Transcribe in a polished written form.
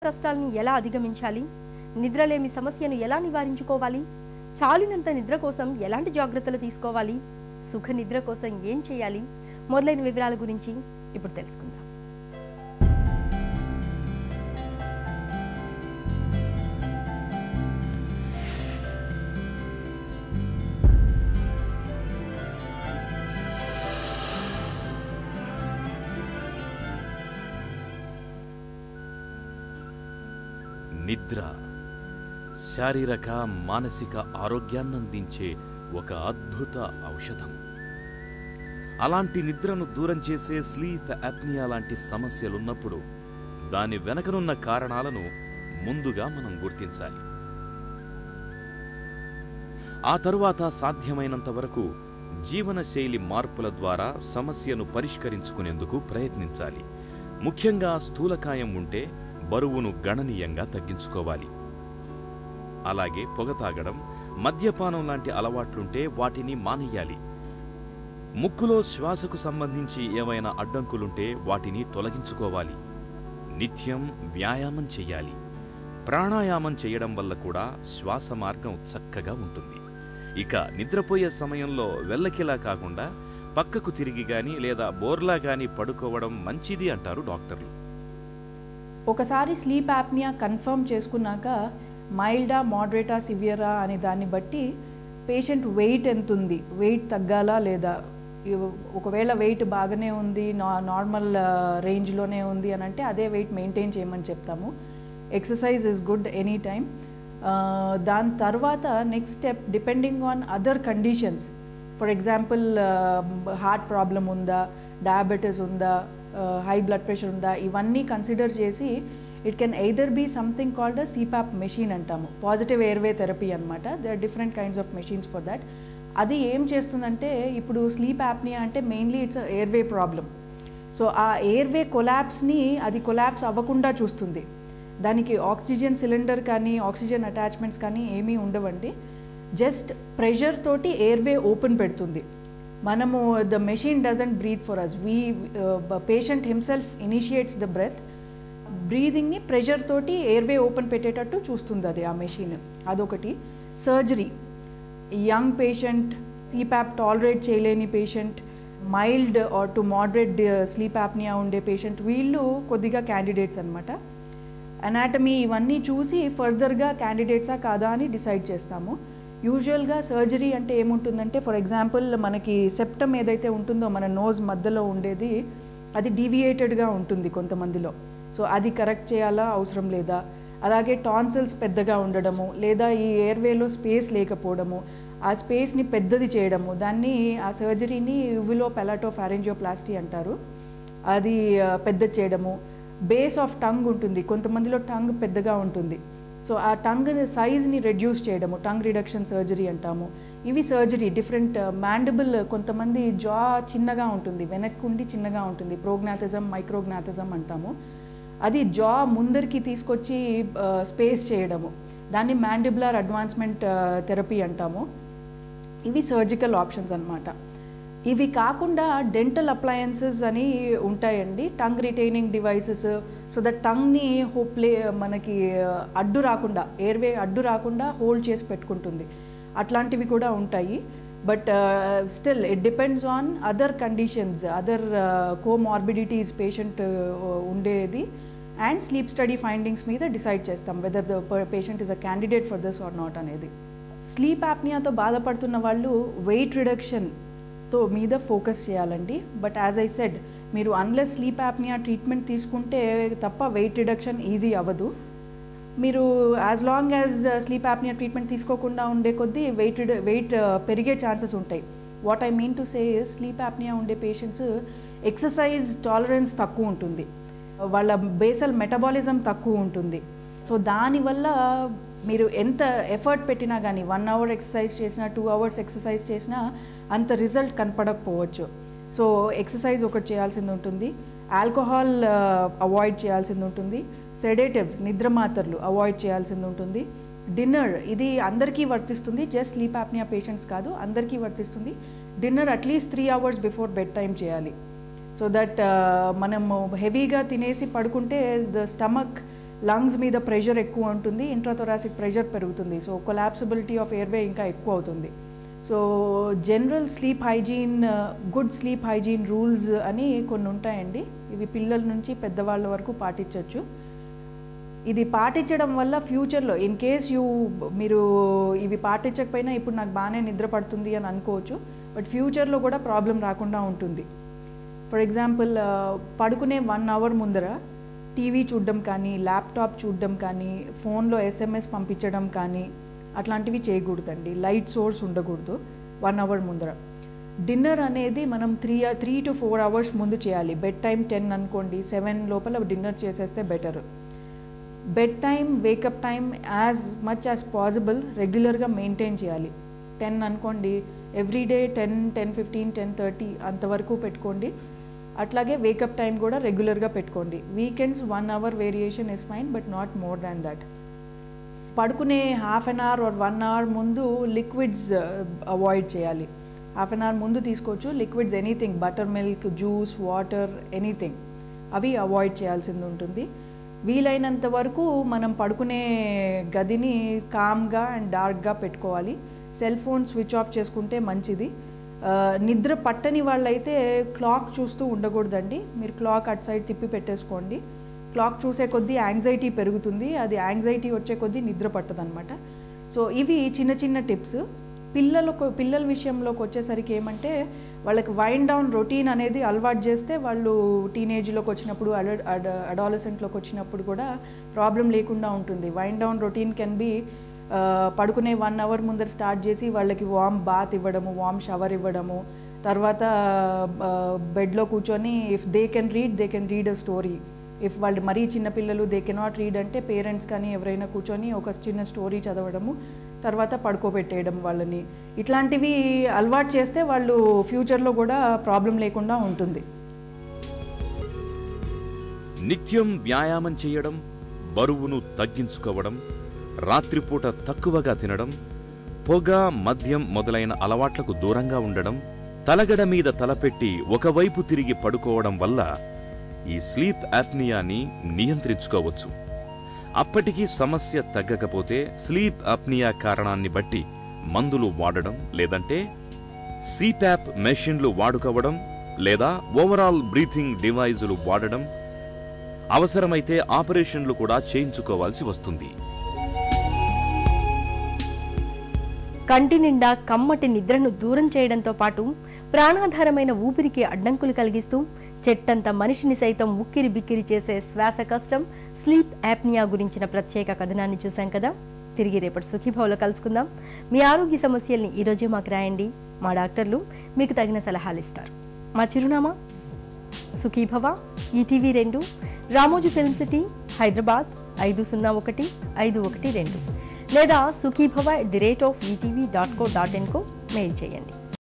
కష్టాలను ఎలా అధిగమించాలి, నిద్రలేమి సమస్యను ఎలా నివారించుకోవాలి, చాలినంత నిద్ర కోసం ఎలాంటి జాగ్రత్తలు తీసుకోవాలి, సుఖ నిద్ర కోసం ఏం చేయాలి మొదలైన వివరాల గురించి ఇప్పుడు తెలుసుకుందాం. నిద్ర శారీరక మానసిక ఆరోగ్యాన్నందించే ఒక అద్భుత ఔషధం. అలాంటి నిద్రను దూరం చేసే స్లీప్ అప్నియా లాంటి సమస్యలున్నప్పుడు దాని వెనకనున్న కారణాలను ముందుగా మనం గుర్తించాలి. ఆ తరువాత సాధ్యమైనంత వరకు జీవనశైలి మార్పుల ద్వారా సమస్యను పరిష్కరించుకునేందుకు ప్రయత్నించాలి. ముఖ్యంగా స్థూలకాయం ఉంటే బరువును గణనీయంగా తగ్గించుకోవాలి. అలాగే పొగ తాగడం, మద్యపానం లాంటి అలవాట్లుంటే వాటిని మానేయాలి. ముక్కులో శ్వాసకు సంబంధించి ఏవైనా అడ్డంకులుంటే వాటిని తొలగించుకోవాలి. నిత్యం వ్యాయామం చెయ్యాలి. ప్రాణాయామం చేయడం వల్ల కూడా శ్వాస మార్గం చక్కగా ఉంటుంది. ఇక నిద్రపోయే సమయంలో వెల్లకిలా కాకుండా పక్కకు తిరిగి గాని లేదా బోర్లా గాని పడుకోవడం మంచిది అంటారు డాక్టర్లు. ఒకసారి స్లీప్ యాప్నియా కన్ఫర్మ్ చేసుకున్నాక మైల్డా, మోడరేటా, సివియరా అనే దాన్ని బట్టి పేషెంట్ వెయిట్ ఎంత ఉంది, వెయిట్ తగ్గాలా లేదా, ఒకవేళ వెయిట్ బాగానే ఉంది, నార్మల్ రేంజ్లోనే ఉంది అని అంటే అదే వెయిట్ మెయింటైన్ చేయమని చెప్తాము. Exercise is good any time. దాని తర్వాత next step depending on other conditions, for example heart problem ఉందా, డయాబెటీస్ ఉందా, హై బ్లడ్ ప్రెషర్ ఉందా, ఇవన్నీ కన్సిడర్ చేసి it can either be something called a CPAP machine అంటాము, పాజిటివ్ ఎయిర్వే థెరపీ అనమాట. They are different kinds of machines for that. అది ఏం చేస్తుందంటే, ఇప్పుడు స్లీప్ యాప్నియా అంటే mainly it's airway problem. So ఆ ఎయిర్వే కొలాప్స్ని అది కొలాప్స్ అవ్వకుండా చూస్తుంది. దానికి ఆక్సిజన్ సిలిండర్ కానీ ఆక్సిజన్ అటాచ్మెంట్స్ కానీ ఏమీ ఉండవండి. జస్ట్ ప్రెషర్ తోటి ఎయిర్వే ఓపెన్ పెడుతుంది. మనము the machine doesn't breathe for us, patient himself initiates the breath. బ్రీదింగ్ని ప్రెషర్ తోటి ఎయిర్వే ఓపెన్ పెట్టేటట్టు చూస్తుంది అది ఆ మెషిన్. అదొకటి. Surgery, young patient, CPAP tolerate చేయలేని patient, mild or to moderate sleep apnoea ఉండే పేషెంట్, వీళ్ళు కొద్దిగా క్యాండిడేట్స్ అనమాట. అనాటమీ ఇవన్నీ చూసి ఫర్దర్గా క్యాండిడేట్సా కాదా అని డిసైడ్ చేస్తాము. యూజువల్గా సర్జరీ అంటే ఏముంటుందంటే, ఫర్ ఎగ్జాంపుల్ మనకి సెప్టమ్ ఏదైతే ఉంటుందో మన నోజ్ మధ్యలో ఉండేది, అది డీవియేటెడ్గా ఉంటుంది కొంతమందిలో. సో అది కరెక్ట్ చేయాలా, అవసరం లేదా. అలాగే టాన్సిల్స్ పెద్దగా ఉండడము, లేదా ఈ ఎయిర్వేలో స్పేస్ లేకపోవడము, ఆ స్పేస్ని పెద్దది చేయడము, దాన్ని ఆ సర్జరీని యువిలో పెలాటోఫారింజియోప్లాస్టీ అంటారు. అది పెద్ద చేయడము. బేస్ ఆఫ్ టంగ్ ఉంటుంది, కొంతమందిలో టంగ్ పెద్దగా ఉంటుంది. సో ఆ టంగ్ సైజ్ని రెడ్యూస్ చేయడము, టంగ్ రిడక్షన్ సర్జరీ అంటాము. ఇవి సర్జరీ డిఫరెంట్. మ్యాండిబుల్, కొంతమంది జా చిన్నగా ఉంటుంది, వెనక్కుండి చిన్నగా ఉంటుంది, ప్రోగ్నాథిజం, మైక్రోగ్నాథిజం అంటాము. అది జా ముందరికి తీసుకొచ్చి స్పేస్ చేయడము, దాన్ని మ్యాండిబులర్ అడ్వాన్స్మెంట్ థెరపీ అంటాము. ఇవి సర్జికల్ ఆప్షన్స్ అన్నమాట. ఇవి కాకుండా డెంటల్ అప్లయన్సెస్ అని ఉంటాయండి, tongue retaining devices. So that టంగ్ని మనకి అడ్డు రాకుండా, ఎయిర్వే అడ్డు రాకుండా హోల్డ్ చేసి పెట్టుకుంటుంది. అట్లాంటివి కూడా ఉంటాయి. But still it depends on other conditions, other comorbidities patient ఉండేది, అండ్ స్లీప్ స్టడీ ఫైండింగ్స్ మీద డిసైడ్ చేస్తాం whether the patient is a candidate for this or not అనేది. స్లీప్ యాప్నియాతో బాధపడుతున్న వాళ్ళు వెయిట్ రిడక్షన్ మీద ఫోకస్ చేయాలండి. బట్ యాజ్ ఐ సెడ్, మీరు అన్లెస్ స్లీప్ యాప్నియా ట్రీట్మెంట్ తీసుకుంటే తప్ప వెయిట్ రిడక్షన్ ఈజీ అవ్వదు. మీరు as long as sleep apnoea treatment తీసుకోకుండా ఉండే కొద్దీ వెయిట్ పెరిగే ఛాన్సెస్ ఉంటాయి. What I mean to say is, sleep apnoea ఉండే పేషెంట్స్ ఎక్సర్సైజ్ టాలరెన్స్ తక్కువ ఉంటుంది, వాళ్ళ బేసల్ మెటబాలిజం తక్కువ ఉంటుంది. సో దానివల్ల మీరు ఎంత ఎఫర్ట్ పెట్టినా కానీ 1 hour ఎక్సర్సైజ్ చేసినా, 2 hours ఎక్సర్సైజ్ చేసినా అంత రిజల్ట్ కనపడకపోవచ్చు. సో ఎక్సర్సైజ్ ఒకటి చేయాల్సింది ఉంటుంది, ఆల్కహాల్ అవాయిడ్ చేయాల్సింది ఉంటుంది, సెడేటివ్స్ నిద్ర మాత్రలు అవాయిడ్ చేయాల్సింది ఉంటుంది, డిన్నర్ ఇది అందరికీ వర్తిస్తుంది, జస్ట్ స్లీప్ యాప్నియా పేషెంట్స్ కాదు, అందరికీ వర్తిస్తుంది. Dinner at least 3 hours before bed time చేయాలి. సో దట్ మనము హెవీగా తినేసి పడుకుంటే ద స్టమక్ లంగ్స్ మీద ప్రెషర్ ఎక్కువ ఉంటుంది, ఇంట్రాథొరాసిక్ ప్రెషర్ పెరుగుతుంది. సో కొలాప్సిబిలిటీ ఆఫ్ ఎయిర్వే ఇంకా ఎక్కువ అవుతుంది. So general sleep hygiene, good sleep hygiene rules అని కొన్ని ఉంటాయండి. ఇవి పిల్లల నుంచి పెద్దవాళ్ళ వరకు పాటించవచ్చు. ఇది పాటించడం వల్ల ఫ్యూచర్లో ఇన్ కేస్ మీరు ఇవి పాటించకపోయినా ఇప్పుడు నాకు బాగానే నిద్ర పడుతుంది అని అనుకోవచ్చు, బట్ ఫ్యూచర్లో కూడా ప్రాబ్లం రాకుండా ఉంటుంది. ఫర్ ఎగ్జాంపుల్ పడుకునే 1 అవర్ ముందర టీవీ చూడడం కానీ, ల్యాప్టాప్ చూడడం కానీ, ఫోన్లో SMS పంపించడం కానీ అట్లాంటివి చేయకూడదండి. లైట్ సోర్స్ ఉండకూడదు 1 అవర్ ముందర. డిన్నర్ అనేది మనం 3 to 4 అవర్స్ ముందు చేయాలి. బెడ్ టైం 10 అనుకోండి, 7 లోపల డిన్నర్ చేసేస్తే better. Bed time, wake up time as much as possible రెగ్యులర్గా మెయింటైన్ చేయాలి. 10 అనుకోండి, ఎవ్రీడే 10, 10:15, 10:30 అంతవరకు పెట్టుకోండి. అట్లాగే వేకప్ టైం కూడా రెగ్యులర్గా పెట్టుకోండి. Weekends 1 hour variation is fine, but not more than that. పడుకునే half an hour or 1 hour ముందు లిక్విడ్స్ అవాయిడ్ చేయాలి. హాఫ్ అన్ అవర్ ముందు తీసుకోవచ్చు liquids, anything, butter milk, juice, water, anything, అవి అవాయిడ్ చేయాల్సింది ఉంటుంది. వీలైనంత వరకు మనం పడుకునే గదిని కామ్గా అండ్ డార్క్గా పెట్టుకోవాలి. సెల్ ఫోన్ స్విచ్ ఆఫ్ చేసుకుంటే మంచిది. నిద్ర పట్టని వాళ్ళైతే క్లాక్ చూస్తూ ఉండకూడదండి. మీరు క్లాక్ అటు సైడ్ తిప్పి పెట్టేసుకోండి. క్లాక్ చూసే కొద్దీ యాంగ్జైటీ పెరుగుతుంది, అది యాంగ్జైటీ వచ్చే కొద్దీ నిద్ర పట్టదనమాట. సో ఇవి చిన్న చిన్న టిప్స్. పిల్లల విషయంలోకి వచ్చేసరికి ఏమంటే వాళ్ళకి వైండ్ డౌన్ రొటీన్ అనేది అలవాటు చేస్తే వాళ్ళు టీనేజ్లోకి వచ్చినప్పుడు, అడాలసెంట్లోకి వచ్చినప్పుడు కూడా ప్రాబ్లం లేకుండా ఉంటుంది. Wind down routine can be పడుకునే 1 అవర్ ముందర స్టార్ట్ చేసి వాళ్ళకి వామ్ బాత్ ఇవ్వడము, వామ్ షవర్ ఇవ్వడము, తర్వాత బెడ్లో కూర్చొని if they can read a story. If వాళ్ళు మరీ చిన్నపిల్లలు దే కెనాట్ రీడ్ అంటే పేరెంట్స్ కానీ ఎవరైనా కూర్చొని ఒక చిన్న స్టోరీ చదవడము, తర్వాత పడుకోబెట్టేయడం వాళ్ళని. ఇట్లాంటివి అలవాటు చేస్తే వాళ్ళు ఫ్యూచర్లో కూడా ప్రాబ్లం లేకుండా ఉంటుంది. నిత్యం వ్యాయామం చేయడం, బరువును తగ్గించుకోవడం, రాత్రిపూట తక్కువగా తినడం, పొగ, మద్యం మొదలైన అలవాట్లకు దూరంగా ఉండడం, తలగడ మీద తలపెట్టి ఒకవైపు తిరిగి పడుకోవడం వల్ల ఈ స్లీప్ యాప్నియాని నియంత్రించుకోవచ్చు. అప్పటికీ సమస్య తగ్గకపోతే స్లీప్ అప్నియా కారణాన్ని బట్టి మందులు వాడడం, లేదంటే సిప్యాప్ మెషిన్లు వాడుకోవడం, లేదా ఓవరాల్ బ్రీతింగ్ డివైజులు వాడడం, అవసరమైతే ఆపరేషన్లు కూడా చేయించుకోవాల్సి వస్తుంది. కంటి నిండా కమ్మటి నిద్రను దూరం చేయడంతో పాటు ప్రాణాధారమైన ఊపిరికి అడ్డంకులు కలిగిస్తూ చెట్టంత మనిషిని సైతం ఉక్కిరి బిక్కిరి చేసే శ్వాస కష్టం, స్లీప్ యాప్నియా గురించిన ప్రత్యేక కథనాన్ని చూశాం కదా. తిరిగి రేపటి సుఖీభవలో కలుసుకుందాం. మీ ఆరోగ్య సమస్యల్ని ఈరోజే మాకు రాయండి. మా డాక్టర్లు మీకు తగిన సలహాలు ఇస్తారు. మా చిరునామా Sukhibhava, ETV 2, Ramoji film city, Hyderabad 501512, లేదా sukhibhava@etv.co.in కు మెయిల్ చేయండి.